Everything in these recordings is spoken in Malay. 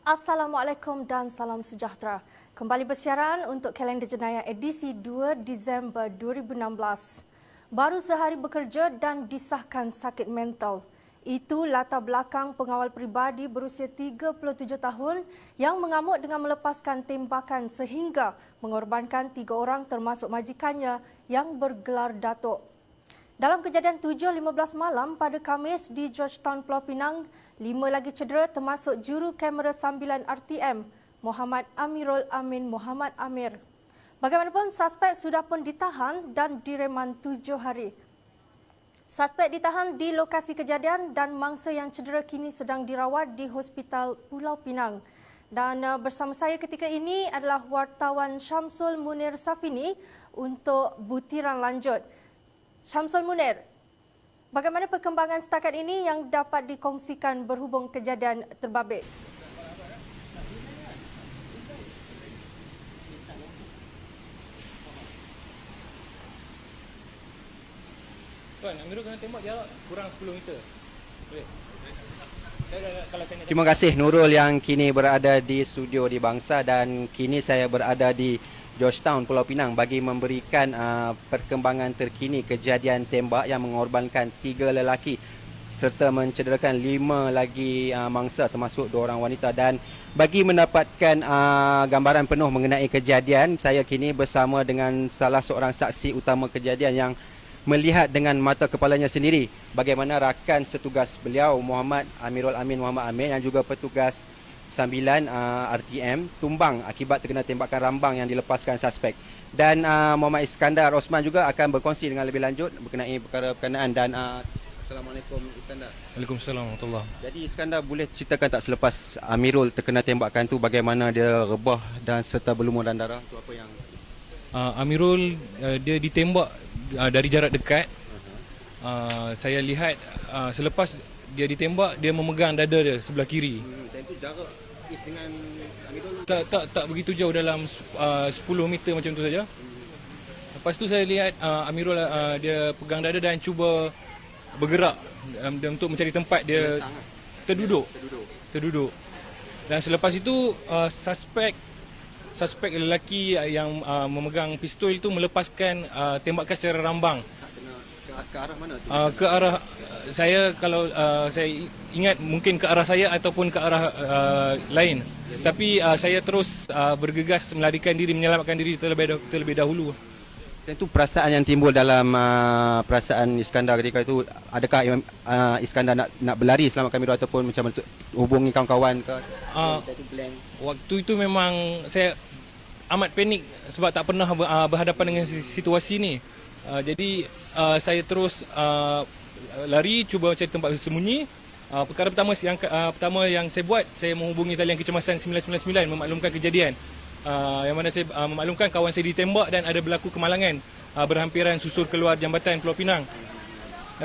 Assalamualaikum dan salam sejahtera. Kembali bersiaran untuk kalender jenayah edisi 2 Disember 2016. Baru sehari bekerja dan disahkan sakit mental. Itu latar belakang pengawal peribadi berusia 37 tahun yang mengamuk dengan melepaskan tembakan sehingga mengorbankan 3 orang termasuk majikannya yang bergelar Datuk. Dalam kejadian 7.15 malam pada Khamis di Georgetown, Pulau Pinang, 5 lagi cedera termasuk juru kamera sambilan RTM, Muhammad Amirul Amin Muhammad Amir. Bagaimanapun, suspek sudah pun ditahan dan direman 7 hari. Suspek ditahan di lokasi kejadian dan mangsa yang cedera kini sedang dirawat di Hospital Pulau Pinang. Dan bersama saya ketika ini adalah wartawan Syamsul Munir Safini untuk butiran lanjut. Syamsul Munir, bagaimana perkembangan setakat ini yang dapat dikongsikan berhubung kejadian terbabit? Tuan, Amirul kena tembak jarak kurang 10 meter. Boleh? Terima kasih Nurul yang kini berada di studio di Bangsa, dan kini saya berada di Georgetown, Pulau Pinang bagi memberikan perkembangan terkini kejadian tembak yang mengorbankan 3 lelaki serta mencederakan 5 lagi mangsa termasuk 2 orang wanita. Dan bagi mendapatkan gambaran penuh mengenai kejadian, saya kini bersama dengan salah seorang saksi utama kejadian yang melihat dengan mata kepalanya sendiri bagaimana rakan setugas beliau Muhammad Amirul Amin Muhammad Amir yang juga petugas sambilan RTM tumbang akibat terkena tembakan rambang yang dilepaskan suspek. Dan Muhammad Iskandar Osman juga akan berkongsi dengan lebih lanjut berkenai perkara berkenaan. Dan Assalamualaikum Iskandar. Waalaikumsalam warahmatullahi. Jadi Iskandar, boleh ceritakan tak selepas Amirul terkena tembakan tu bagaimana dia rebah dan serta berlumuran darah tu, apa yang Amirul dia ditembak dari jarak dekat. Saya lihat selepas dia ditembak, dia memegang dada dia sebelah kiri. Dan tu jarak dengan Amirul Tak begitu jauh, dalam 10 meter macam tu saja. Lepas tu saya lihat Amirul dia pegang dada dan cuba bergerak untuk mencari tempat dia terduduk. Dan selepas itu suspek lelaki yang memegang pistol itu melepaskan tembakan secara rambang. ke arah mana tu? Ke arah saya, kalau saya ingat mungkin ke arah saya ataupun ke arah lain. Tapi saya terus bergegas melarikan diri, menyelamatkan diri terlebih dahulu. Dan tu perasaan yang timbul dalam perasaan Iskandar ketika itu, adakah Iskandar nak berlari selamatkan Amirul ataupun macam hubungi kawan-kawan ke? Waktu itu memang saya amat panik sebab tak pernah berhadapan dengan situasi ni. Jadi saya terus lari, cuba cari tempat bersembunyi. Perkara pertama yang saya buat, saya menghubungi talian kecemasan 999 memaklumkan kejadian. Yang mana saya memaklumkan kawan saya ditembak dan ada berlaku kemalangan berhampiran susur keluar jambatan Pulau Pinang.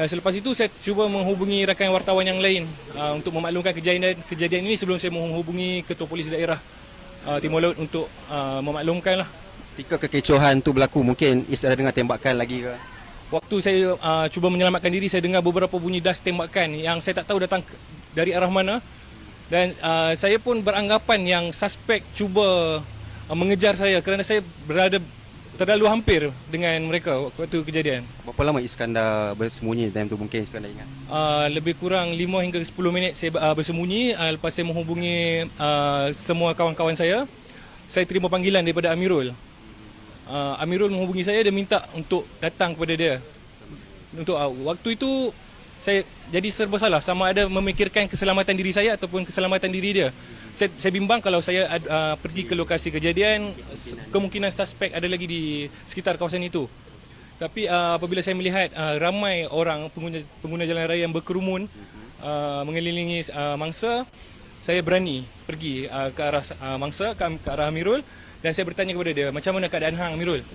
Selepas itu saya cuba menghubungi rakan wartawan yang lain untuk memaklumkan kejadian ini sebelum saya menghubungi Ketua Polis Daerah Timur Laut untuk memaklumkan lah. Ketika kekecohan tu berlaku, mungkin Is ada dengar tembakan lagi ke? Waktu saya cuba menyelamatkan diri, saya dengar beberapa bunyi das tembakan yang saya tak tahu datang dari arah mana. Dan saya pun beranggapan yang suspek cuba mengejar saya kerana saya berada terlalu hampir dengan mereka waktu kejadian. Berapa lama Iskandar bersembunyi time tu, mungkin Iskandar ingat? Lebih kurang 5 hingga 10 minit saya bersembunyi. Lepas saya menghubungi semua kawan-kawan saya terima panggilan daripada Amirul. Amirul menghubungi saya, dia minta untuk datang kepada dia. Untuk waktu itu saya jadi serba salah, sama ada memikirkan keselamatan diri saya ataupun keselamatan diri dia. Saya bimbang kalau saya pergi ke lokasi kejadian, kemungkinan suspek ada lagi di sekitar kawasan itu. Tapi apabila saya melihat ramai orang pengguna jalan raya yang berkerumun mengelilingi mangsa, saya berani pergi ke arah mangsa, ke arah Amirul. Dan saya bertanya kepada dia, macam mana keadaan hang Amirul?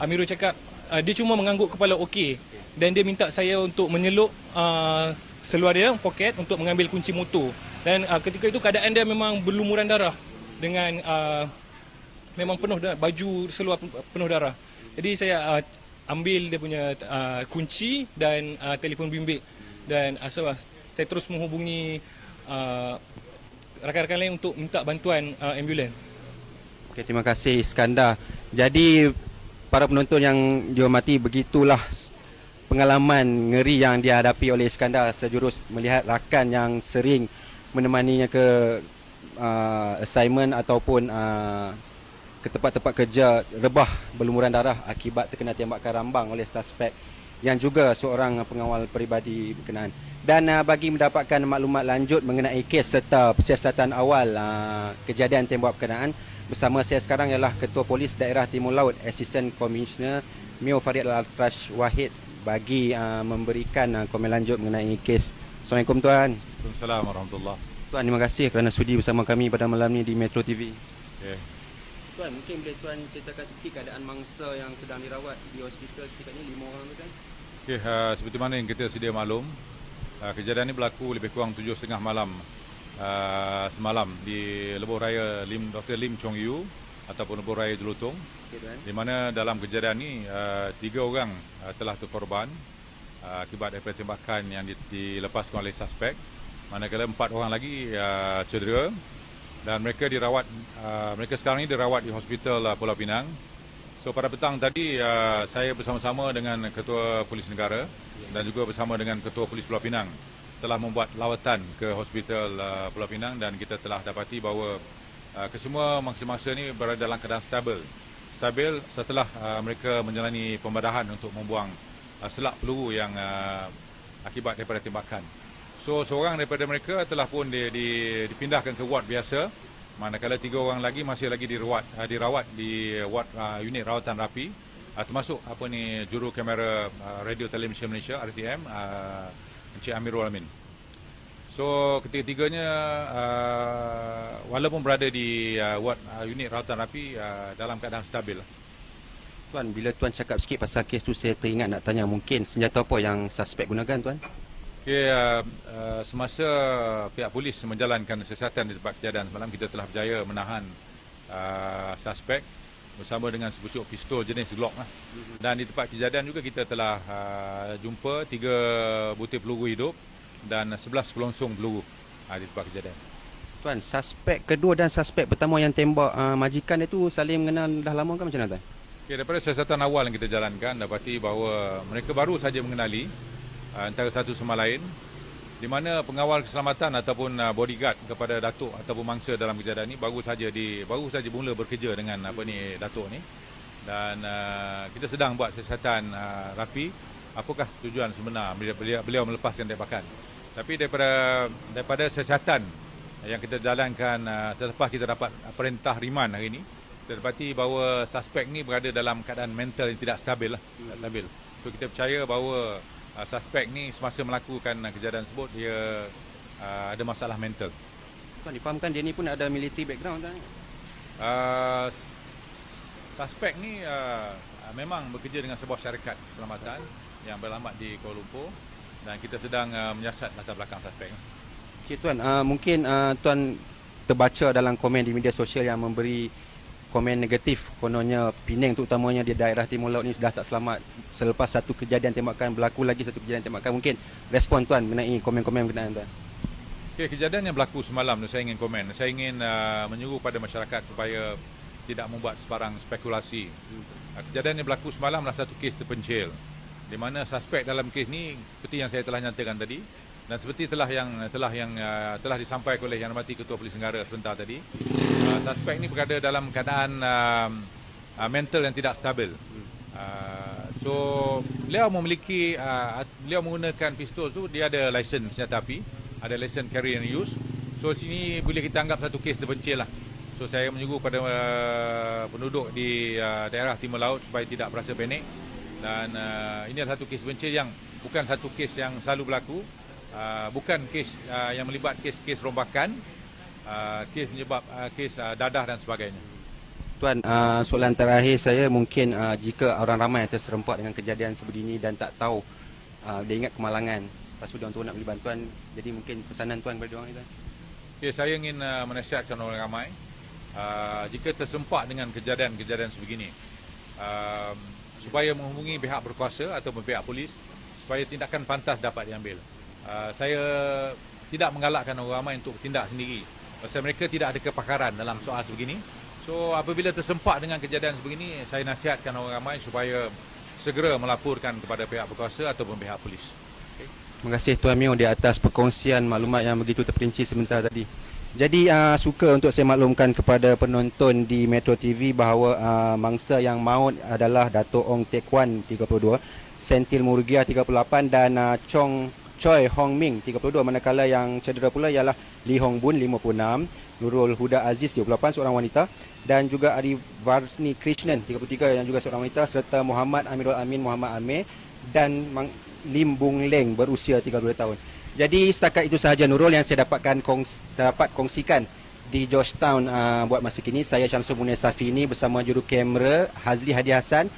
Amirul cakap, dia cuma mengangguk kepala okey. Dan dia minta saya untuk menyelup seluar dia, poket, untuk mengambil kunci motor. Dan ketika itu keadaan dia memang berlumuran darah. Dengan memang penuh darah, baju seluar penuh darah. Jadi saya ambil dia punya kunci dan telefon bimbit. Dan saya terus menghubungi rakan-rakan lain untuk minta bantuan ambulan. Okey, terima kasih Iskandar. Jadi para penonton yang dihormati, begitulah pengalaman ngeri yang dihadapi oleh Iskandar sejurus melihat rakan yang sering menemaninya ke assignment ataupun ke tempat-tempat kerja rebah berlumuran darah akibat terkena tembakan rambang oleh suspek yang juga seorang pengawal peribadi berkenaan. Dan bagi mendapatkan maklumat lanjut mengenai kes serta siasatan awal kejadian tembak berkenaan, bersama saya sekarang ialah Ketua Polis Daerah Timur Laut, Assistant Commissioner Mio Farid Al-Atrash Wahid bagi memberikan komen lanjut mengenai kes. Assalamualaikum Tuan. Assalamualaikum warahmatullahi. Tuan, terima kasih kerana sudi bersama kami pada malam ni di Metro TV. Okay. Tuan, mungkin boleh Tuan ceritakan sedikit keadaan mangsa yang sedang dirawat di hospital kita ni, 5 orang tu kan? Okay, seperti mana yang kita sedia maklum, kejadian ini berlaku lebih kurang 7.30 malam semalam di lebuh raya Dr. Lim Chong Yu ataupun lebuh raya Jelutong, Okay, Tuan. di mana dalam kejadian ini 3 orang telah terkorban akibat daripada tembakan yang dilepaskan oleh suspek, manakala 4 orang lagi cedera dan mereka dirawat, mereka sekarang ini dirawat di hospital Pulau Pinang. So pada petang tadi saya bersama-sama dengan Ketua Polis Negara dan juga bersama dengan Ketua Polis Pulau Pinang telah membuat lawatan ke hospital Pulau Pinang dan kita telah dapati bahawa kesemua mangsa-mangsa ini berada dalam keadaan stabil setelah mereka menjalani pembedahan untuk membuang selak peluru yang akibat daripada tembakan. So seorang daripada mereka telah pun dipindahkan ke ward biasa, manakala 3 orang lagi masih lagi dirawat di ward unit rawatan rapi, termasuk juru kamera Radio Television Malaysia RTM, Encik Amirul Amin. So ketiga-tiganya walaupun berada di ward unit rawatan rapi dalam keadaan stabil. Tuan, bila Tuan cakap sikit pasal kes tu, saya teringat nak tanya, mungkin senjata apa yang suspek gunakan Tuan? Okay, semasa pihak polis menjalankan siasatan di tempat kejadian semalam, kita telah berjaya menahan suspek bersama dengan sepucuk pistol jenis Glock lah. Dan di tempat kejadian juga kita telah jumpa 3 butir peluru hidup dan 11 pelongsong peluru di tempat kejadian. Tuan, suspek kedua dan suspek pertama yang tembak majikan dia tu saling mengenal dah lama ke macam mana Tuan? Okay, daripada siasatan awal yang kita jalankan, dapati bahawa mereka baru saja mengenali antara satu sama lain, di mana pengawal keselamatan ataupun bodyguard kepada datuk ataupun mangsa dalam kejadian ini baru saja mula bekerja dengan datuk ni, dan kita sedang buat siasatan rapi apakah tujuan sebenar beliau melepaskan tembakan. Tapi daripada siasatan yang kita jalankan selepas kita dapat perintah riman hari ini, kita dapati bahawa suspek ni berada dalam keadaan mental yang tidak stabil tidak stabil. So kita percaya bahawa suspek ni semasa melakukan kejadian tersebut dia ada masalah mental. Tuan, difahamkan dia ni pun ada military background Tuan? Suspek ni memang bekerja dengan sebuah syarikat keselamatan yang beralamat di Kuala Lumpur dan kita sedang menyiasat latar belakang suspek. Okey Tuan, mungkin Tuan terbaca dalam komen di media sosial yang memberi komen negatif, kononnya Penang terutamanya di daerah Timur Laut ni sudah tak selamat selepas satu kejadian tembakan, berlaku lagi satu kejadian tembakan. Mungkin respon Tuan mengenai komen-komen berkenaan Tuan. Okay, kejadian yang berlaku semalam saya ingin komen. Saya ingin menyuruh pada masyarakat supaya tidak membuat sebarang spekulasi. Kejadian yang berlaku semalam adalah satu kes terpencil, di mana suspek dalam kes ni seperti yang saya telah nyatakan tadi dan seperti telah disampaikan oleh Yang Dihormati Ketua Polis Negara sebentar tadi, suspek ni berada dalam keadaan mental yang tidak stabil. So beliau menggunakan pistol tu, dia ada lesen senjata api, ada lesen carry and use. So sini boleh kita anggap satu kes terpencil lah. So saya menyuruh pada penduduk di daerah Timur Laut supaya tidak berasa panik, dan ini adalah satu kes terpencil yang bukan satu kes yang selalu berlaku. Bukan kes yang melibat kes rombakan, kes menyebab kes dadah dan sebagainya. Tuan, soalan terakhir saya, mungkin jika orang ramai yang terserempak dengan kejadian sebegini dan tak tahu, dia ingat kemalangan, lepas tu dia nak beli bantuan, jadi mungkin pesanan Tuan kepada orang itu? Okay, saya ingin menasihatkan orang ramai, jika tersempak dengan kejadian-kejadian sebegini, supaya menghubungi pihak berkuasa atau pihak polis supaya tindakan pantas dapat diambil. Saya tidak menggalakkan orang ramai untuk tindak sendiri, Pasal mereka tidak ada kepakaran dalam soal sebegini. So apabila tersempak dengan kejadian sebegini, saya nasihatkan orang ramai supaya segera melaporkan kepada pihak berkuasa ataupun pihak polis. Okay. Terima kasih Tuan Mio di atas perkongsian maklumat yang begitu terperinci sebentar tadi. Jadi suka untuk saya maklumkan kepada penonton di Metro TV bahawa mangsa yang maut adalah Dato' Ong Teck Wan 32, Sentil Murgia 38 dan Choi Hong Ming 32, manakala yang cedera pula ialah Lee Hong Bun 56, Nurul Huda Aziz 38 seorang wanita dan juga Arivarsni Krishnan 33 yang juga seorang wanita serta Muhammad Amirul Amin Muhammad Amir dan Lim Bung Leng berusia 32 tahun. Jadi setakat itu sahaja Nurul yang saya dapat kongsikan di Georgetown buat masa kini. Saya Syamsul Munir Safini bersama juru kamera Hazli Hadi Hassan.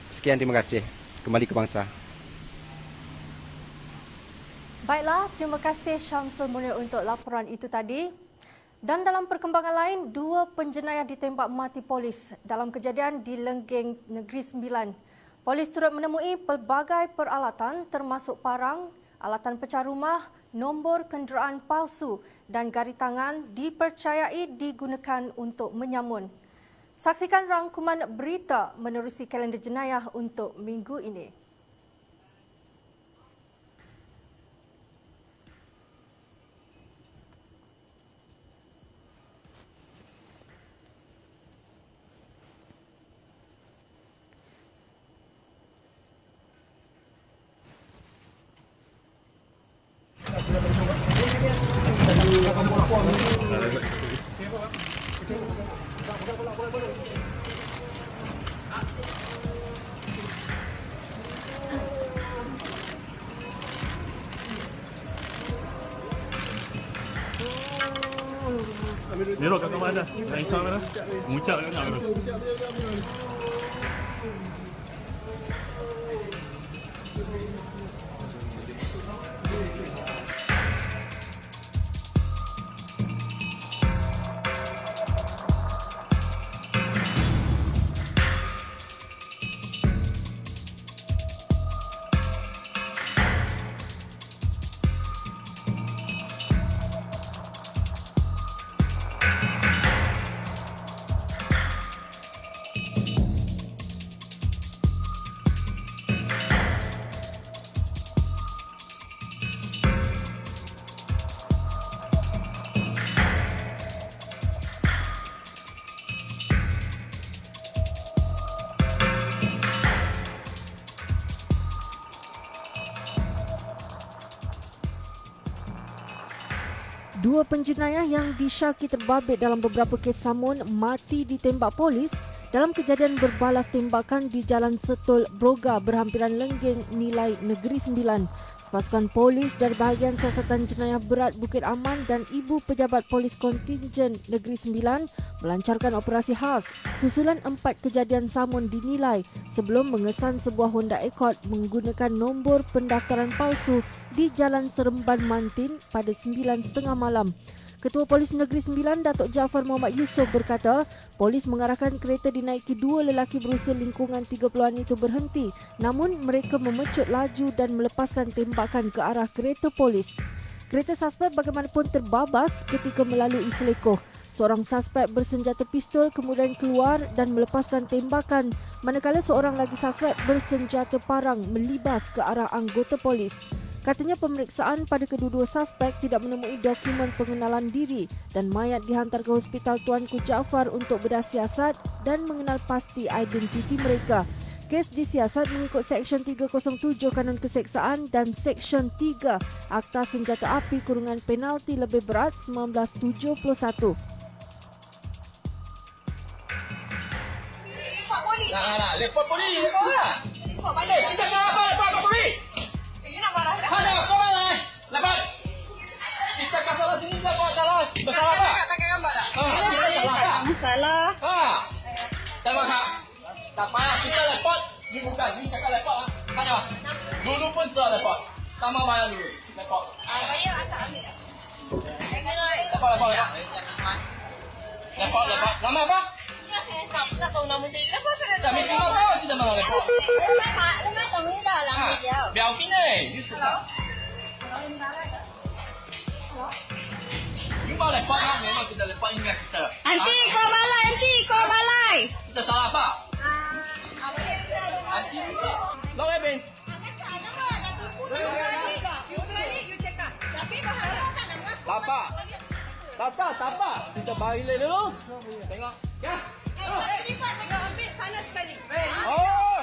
Sekian, terima kasih. Kembali ke bangsa. Baiklah, terima kasih Syamsul Munir untuk laporan itu tadi. Dan dalam perkembangan lain, 2 penjenayah ditembak mati polis dalam kejadian di Lenggeng Negeri Sembilan. Polis turut menemui pelbagai peralatan termasuk parang, alatan pecah rumah, nombor kenderaan palsu dan gari tangan dipercayai digunakan untuk menyamun. Saksikan rangkuman berita menerusi kalender jenayah untuk minggu ini. Mirul kat mana? Nak isap mana? Mengucap kat mana? Dua penjenayah yang disyaki terbabit dalam beberapa kes samun mati ditembak polis dalam kejadian berbalas tembakan di Jalan Setul Broga berhampiran Lenggeng Nilai Negeri Sembilan. Pasukan polis dari bahagian siasatan jenayah berat Bukit Aman dan Ibu Pejabat Polis Kontingen Negeri Sembilan melancarkan operasi khas susulan 4 kejadian samun dinilai sebelum mengesan sebuah Honda Accord menggunakan nombor pendaftaran palsu di Jalan Seremban Mantin pada 9.30 malam. Ketua Polis Negeri Sembilan, Datuk Jaafar Muhammad Yusof berkata, polis mengarahkan kereta dinaiki 2 lelaki berusia lingkungan 30-an itu berhenti, namun mereka memecut laju dan melepaskan tembakan ke arah kereta polis. Kereta suspek bagaimanapun terbabas ketika melalui Selekoh. Seorang suspek bersenjata pistol kemudian keluar dan melepaskan tembakan, manakala seorang lagi suspek bersenjata parang melibas ke arah anggota polis. Katanya pemeriksaan pada kedua-dua suspek tidak menemui dokumen pengenalan diri dan mayat dihantar ke Hospital Tuanku Jaafar untuk bedah siasat dan mengenal pasti identiti mereka. Kes disiasat mengikut Seksyen 307 Kanun Keseksaan dan Seksyen 3 Akta Senjata Api Kurungan Penalti Lebih Berat 1971. Lepot polis, lepot lah. Kita apa lepot polis? Mana kau mana? Lepas. Kita kat salah sini tak buat salah. Bersalah apa? Tak pakai gambar tak? Masalah. Tak apa. Tak payah kita lepot. Ni bukan ni cakap lepot. Mana? Dulu pun sudah lepot. Sama mana dulu? Lepot. Bayar asal ambil. Lepot. Lepot. Nama apa? Tak tahu nama dia. Lepas saya Tak mesti kau tahu kita nama lepot. Lepas tahu ni dah lama dia. Biar okey ni. Hello. Hello. kau lepak kan, memang kita lepak ingat kita. Aunty, kau balai, aunty, kau balai. Kita salah apa? Lo Ebin. Lapa. Lapa, tapa. Kita balik dulu. Tengok. Ya. Oh.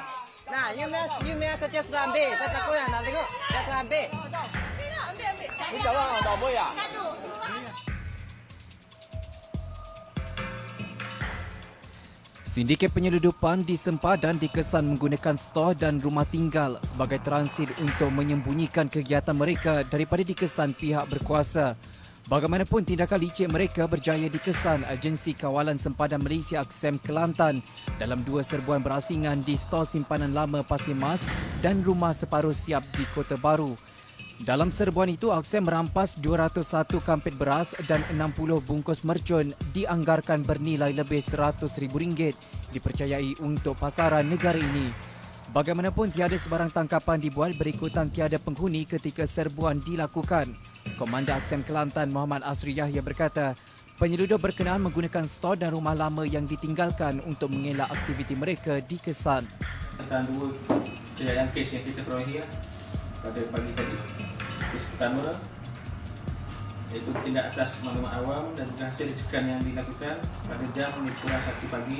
Nah, you may kerja serambi. Saya takut nak tengok. Saya serambi. Ni jalan dah boleh ya? Sindiket penyeludupan di sempadan dikesan menggunakan stor dan rumah tinggal sebagai transit untuk menyembunyikan kegiatan mereka daripada dikesan pihak berkuasa. Bagaimanapun tindakan licik mereka berjaya dikesan Agensi Kawalan Sempadan Malaysia AKSEM Kelantan dalam 2 serbuan berasingan di stor simpanan lama Pasir Mas dan rumah separuh siap di Kota Baru. Dalam serbuan itu, AKSEM merampas 201 kampit beras dan 60 bungkus mercun dianggarkan bernilai lebih RM100,000 dipercayai untuk pasaran negara ini. Bagaimanapun tiada sebarang tangkapan dibuat berikutan tiada penghuni ketika serbuan dilakukan. Komandan AKSEM Kelantan Muhammad Asri Yahya berkata, penyeludup berkenaan menggunakan stor dan rumah lama yang ditinggalkan untuk mengelak aktiviti mereka dikesan. Tentang 2 kejadian kes yang kita perolehi pada pagi tadi. Kes pertama iaitu tindak atas maklumat awam dan hasil cekan yang dilakukan pada jam kurang 1 pagi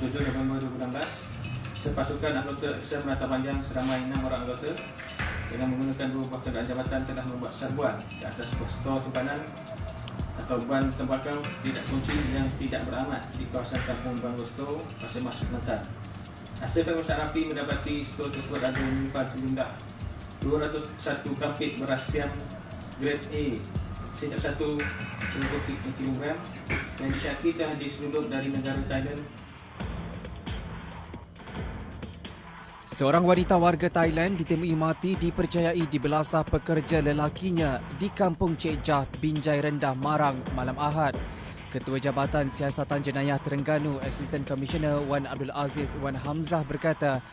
27 November 2016. Sepasukan anggota AKSEM Melata Panjang seramai 6 orang anggota dengan menggunakan 2 buah kenderaan jabatan telah membuat serbuan di atas sebuah stor simpanan atau ban tembakau tidak kunci yang tidak beramat di kawasan Kampung Bangosto, Pasir Mas, Kelantan. Hasil pemeriksaan rapi mendapati stor tersebut ada menyimpan sejumlah 201 kampit beras siam grade A senyap 1 kg yang disyaki telah diseludup dari negara Thailand. Seorang wanita warga Thailand ditemui mati dipercayai dibelasah pekerja lelakinya di Kampung Cik Jah, Binjai Rendah, Marang malam Ahad. Ketua Jabatan Siasatan Jenayah Terengganu, Assistant Commissioner Wan Abdul Aziz Wan Hamzah berkata,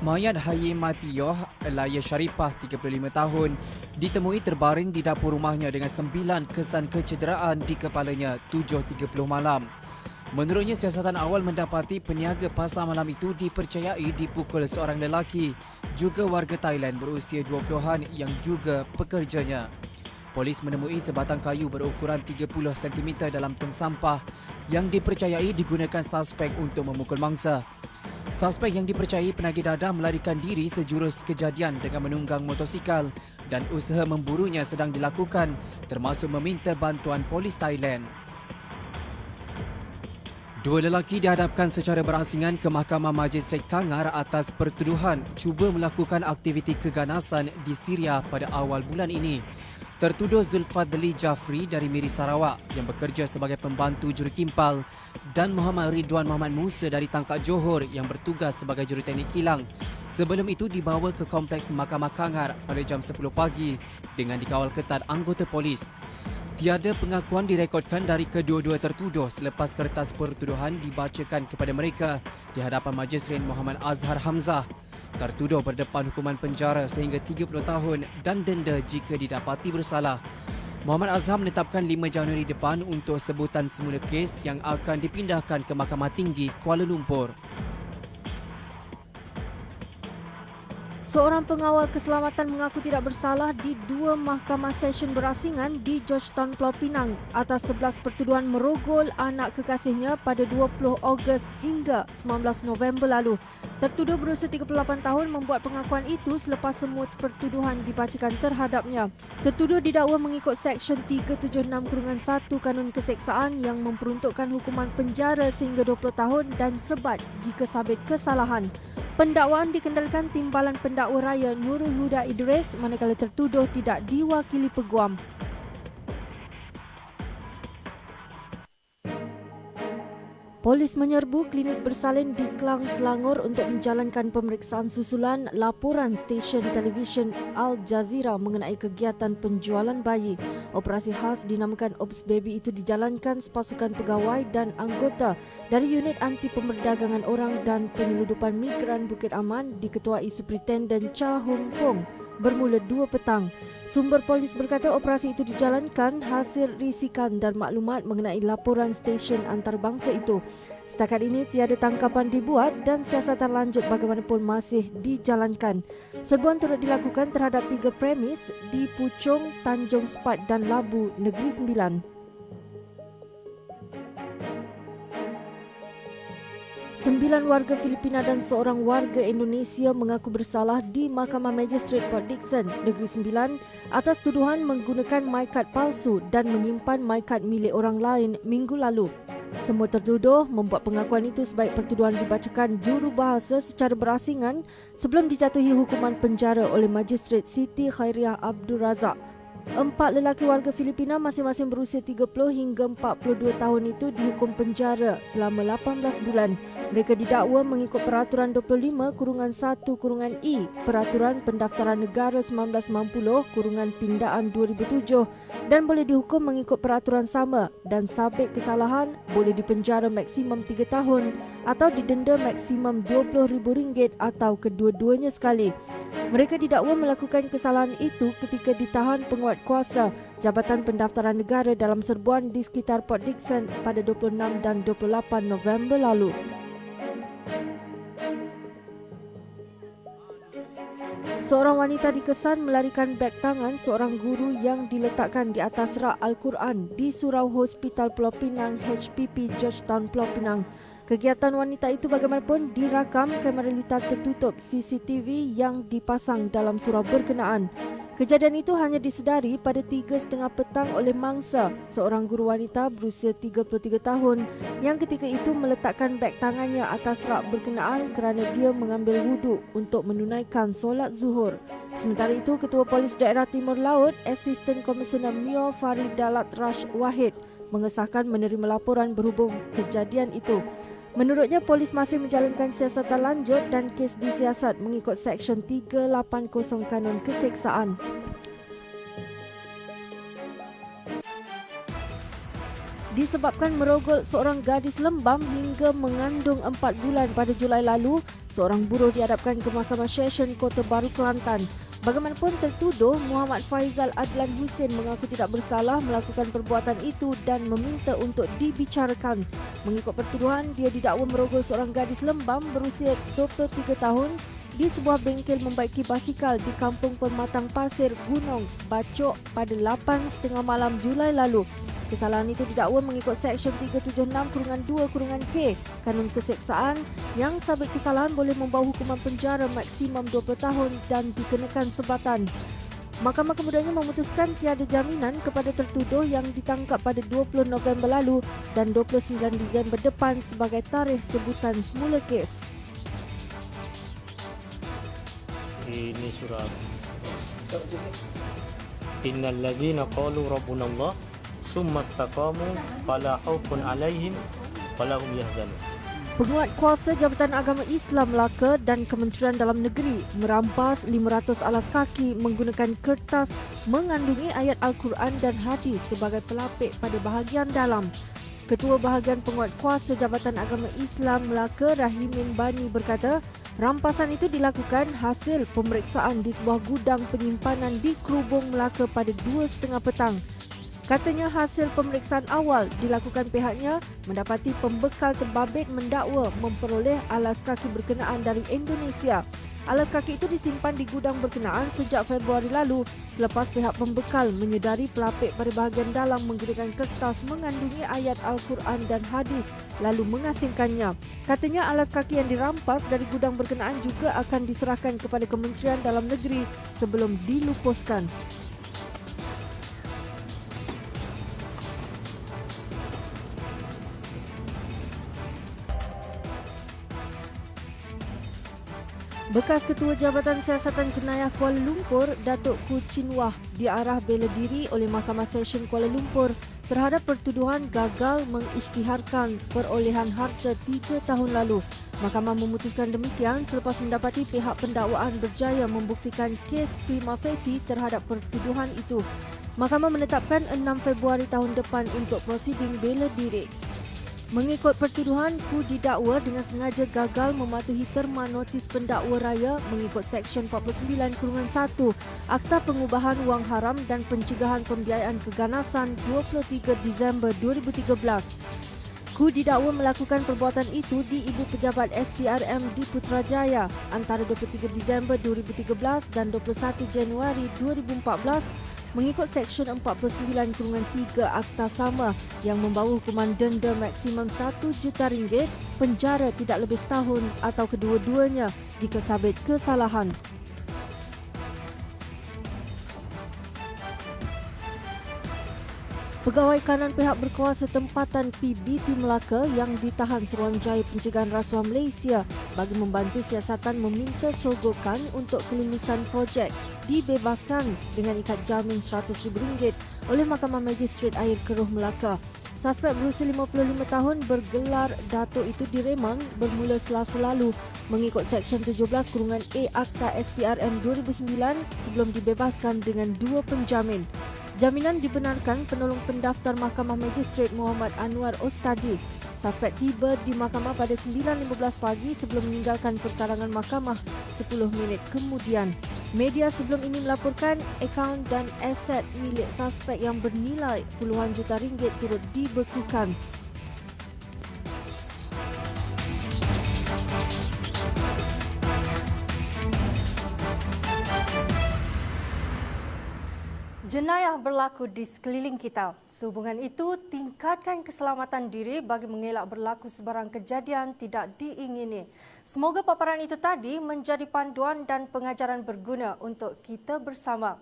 mayat Hayi Matioh Elaya Sharifah 35 tahun ditemui terbaring di dapur rumahnya dengan 9 kesan kecederaan di kepalanya 7.30 malam. Menurutnya, siasatan awal mendapati peniaga pasar malam itu dipercayai dipukul seorang lelaki, juga warga Thailand berusia 20-an yang juga pekerjanya. Polis menemui sebatang kayu berukuran 30 cm dalam tong sampah yang dipercayai digunakan suspek untuk memukul mangsa. Suspek yang dipercayai penagih dadah melarikan diri sejurus kejadian dengan menunggang motosikal dan usaha memburunya sedang dilakukan termasuk meminta bantuan polis Thailand. 2 lelaki dihadapkan secara berasingan ke Mahkamah Magistrate Kangar atas pertuduhan cuba melakukan aktiviti keganasan di Syria pada awal bulan ini. Tertuduh Zulfadli Jafri dari Miri Sarawak yang bekerja sebagai pembantu jurukimpal dan Muhammad Ridwan Muhammad Musa dari Tangkak Johor yang bertugas sebagai juruteknik kilang. Sebelum itu dibawa ke Kompleks Mahkamah Kangar pada jam 10 pagi dengan dikawal ketat anggota polis. Tiada pengakuan direkodkan dari kedua-dua tertuduh selepas kertas pertuduhan dibacakan kepada mereka di hadapan Magistrate Muhammad Azhar Hamzah. Tertuduh berdepan hukuman penjara sehingga 30 tahun dan denda jika didapati bersalah. Muhammad Azhar menetapkan 5 Januari depan untuk sebutan semula kes yang akan dipindahkan ke Mahkamah Tinggi Kuala Lumpur. Seorang pengawal keselamatan mengaku tidak bersalah di 2 mahkamah session berasingan di Georgetown, Pulau Pinang atas 11 pertuduhan merogol anak kekasihnya pada 20 Ogos hingga 19 November lalu. Tertuduh berusia 38 tahun membuat pengakuan itu selepas semua pertuduhan dibacakan terhadapnya. Tertuduh didakwa mengikut Seksyen 376/1 Kanun Keseksaan yang memperuntukkan hukuman penjara sehingga 20 tahun dan sebat jika sabit kesalahan. Pendakwaan dikendalikan Timbalan Pendakwa Raya Nurul Huda Idris manakala tertuduh tidak diwakili peguam. Polis menyerbu klinik bersalin di Klang, Selangor untuk menjalankan pemeriksaan susulan laporan stesen televisyen Al Jazeera mengenai kegiatan penjualan bayi. Operasi khas dinamakan Ops Baby itu dijalankan sepasukan pegawai dan anggota dari Unit Anti Pemerdagangan Orang dan Penyeludupan Migran Bukit Aman diketuai Superintenden Cha Hong Fong bermula 2 petang. Sumber polis berkata operasi itu dijalankan hasil risikan dan maklumat mengenai laporan stesen antarabangsa itu. Setakat ini tiada tangkapan dibuat dan siasatan lanjut bagaimanapun masih dijalankan. Serbuan turut dilakukan terhadap 3 premis di Puchong, Tanjung Sepat dan Labu, Negeri Sembilan. Sembilan warga Filipina dan seorang warga Indonesia mengaku bersalah di Mahkamah Magistrate Port Dickson, Negeri Sembilan atas tuduhan menggunakan MyCard palsu dan menyimpan MyCard milik orang lain minggu lalu. Semua tertuduh membuat pengakuan itu sebaik pertuduhan dibacakan jurubahasa secara berasingan sebelum dijatuhi hukuman penjara oleh Magistrate Siti Khairiah Abdul Razak. 4 lelaki warga Filipina masing-masing berusia 30 hingga 42 tahun itu dihukum penjara selama 18 bulan. Mereka didakwa mengikut Peraturan 25/1/I Peraturan Pendaftaran Negara 1990 Pindaan 2007 dan boleh dihukum mengikut peraturan sama dan sabit kesalahan boleh dipenjara maksimum 3 tahun atau didenda maksimum RM20,000 atau kedua-duanya sekali. Mereka didakwa melakukan kesalahan itu ketika ditahan penguat kuasa Jabatan Pendaftaran Negara dalam serbuan di sekitar Port Dickson pada 26 dan 28 November lalu. Seorang wanita dikesan melarikan beg tangan seorang guru yang diletakkan di atas rak Al-Quran di Surau Hospital Pulau Pinang HPP Georgetown Pulau Pinang. Kegiatan wanita itu bagaimanapun dirakam kamera litar tertutup CCTV yang dipasang dalam surau berkenaan. Kejadian itu hanya disedari pada 3:30 petang oleh mangsa, seorang guru wanita berusia 33 tahun yang ketika itu meletakkan beg tangannya atas rak berkenaan kerana dia mengambil wuduk untuk menunaikan solat zuhur. Sementara itu, Ketua Polis Daerah Timur Laut, Assistant Commissioner Mio Faridalat Rash Wahid mengesahkan menerima laporan berhubung kejadian itu. Menurutnya, polis masih menjalankan siasatan lanjut dan kes disiasat mengikut Seksyen 380 Kanun Keseksaan. Disebabkan merogol seorang gadis lembam hingga mengandung 4 bulan pada Julai lalu, seorang buruh dihadapkan ke Mahkamah Session Kota Baru Kelantan. Bagaimanapun tertuduh, Muhammad Faizal Adlan Hussein mengaku tidak bersalah melakukan perbuatan itu dan meminta untuk dibicarakan. Mengikut pertuduhan, dia didakwa merogol seorang gadis lembam berusia 23 tahun di sebuah bengkel membaiki basikal di Kampung Pematang Pasir, Gunung Bacok pada 8:30 malam Julai lalu. Kesalahan itu didakwa mengikut Seksyen 376/2/K Kanun Keseksaan yang sabit kesalahan boleh membawa hukuman penjara maksimum 20 tahun dan dikenakan sebatan. Mahkamah kemudiannya memutuskan tiada jaminan kepada tertuduh yang ditangkap pada 20 November lalu dan 29 Disember depan sebagai tarikh sebutan semula kes. Ini surat Innal ladzina qalu rabbuna Allah summa istaqamu fala khaufun 'alaihim wala hum yahzanun. Penguat kuasa Jabatan Agama Islam Melaka dan Kementerian Dalam Negeri merampas 500 alas kaki menggunakan kertas mengandungi ayat Al-Quran dan hadis sebagai pelapik pada bahagian dalam. Ketua Bahagian Penguat Kuasa Jabatan Agama Islam Melaka Rahimin Bani berkata, rampasan itu dilakukan hasil pemeriksaan di sebuah gudang penyimpanan di Kerubung Melaka pada 2:30 petang. Katanya hasil pemeriksaan awal dilakukan pihaknya mendapati pembekal terbabit mendakwa memperoleh alas kaki berkenaan dari Indonesia. Alas kaki itu disimpan di gudang berkenaan sejak Februari lalu selepas pihak pembekal menyedari pelapik pada bahagian dalam menggunakan kertas mengandungi ayat Al-Quran dan hadis lalu mengasingkannya. Katanya alas kaki yang dirampas dari gudang berkenaan juga akan diserahkan kepada Kementerian Dalam Negeri sebelum dilupuskan. Bekas Ketua Jabatan Siasatan Jenayah Kuala Lumpur, Datuk Ku Chin Wah, diarah bela diri oleh Mahkamah Session Kuala Lumpur terhadap pertuduhan gagal mengisytiharkan perolehan harta 3 tahun lalu. Mahkamah memutuskan demikian selepas mendapati pihak pendakwaan berjaya membuktikan kes prima facie terhadap pertuduhan itu. Mahkamah menetapkan 6 Februari tahun depan untuk prosiding bela diri. Mengikut pertuduhan, Ku didakwa dengan sengaja gagal mematuhi terma notis pendakwa raya mengikut Seksyen 49/1 Akta Pengubahan Wang Haram dan Pencegahan Pembiayaan Keganasan 23 Disember 2013. Ku didakwa melakukan perbuatan itu di Ibu Pejabat SPRM di Putrajaya antara 23 Disember 2013 dan 21 Januari 2014 mengikut Seksyen 49/3 Akta Sama yang membawa hukuman denda maksimum RM1 juta, penjara tidak lebih setahun atau kedua-duanya jika sabit kesalahan. Pegawai kanan pihak berkuasa tempatan PBT Melaka yang ditahan Suruhanjaya Pencegahan Rasuah Malaysia bagi membantu siasatan meminta sogokan untuk kelulusan projek dibebaskan dengan ikat jamin RM100,000 oleh Mahkamah Magistrate Air Keruh Melaka. Suspek berusia 55 tahun bergelar Dato' itu diremang bermula Selasa lalu mengikut Seksyen 17(A) Akta SPRM 2009 sebelum dibebaskan dengan 2 penjamin. Jaminan dibenarkan penolong pendaftar Mahkamah Magistrate Muhammad Anwar Ostadi. Suspek tiba di mahkamah pada 9.15 pagi sebelum meninggalkan perkarangan mahkamah 10 minit kemudian. Media sebelum ini melaporkan akaun dan aset milik suspek yang bernilai puluhan juta ringgit turut dibekukan. Jenayah berlaku di sekeliling kita. Sehubungan itu, tingkatkan keselamatan diri bagi mengelak berlaku sebarang kejadian tidak diingini. Semoga paparan itu tadi menjadi panduan dan pengajaran berguna untuk kita bersama.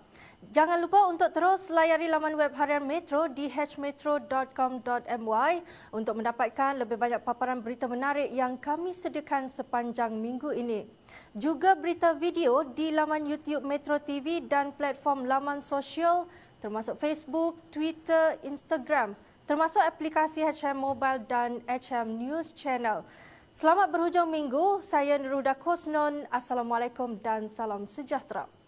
Jangan lupa untuk terus layari laman web harian Metro di hmetro.com.my untuk mendapatkan lebih banyak paparan berita menarik yang kami sediakan sepanjang minggu ini. Juga berita video di laman YouTube Metro TV dan platform laman sosial termasuk Facebook, Twitter, Instagram, termasuk aplikasi HM Mobile dan HM News Channel. Selamat berhujung minggu. Saya Nuruda Kosnon. Assalamualaikum dan salam sejahtera.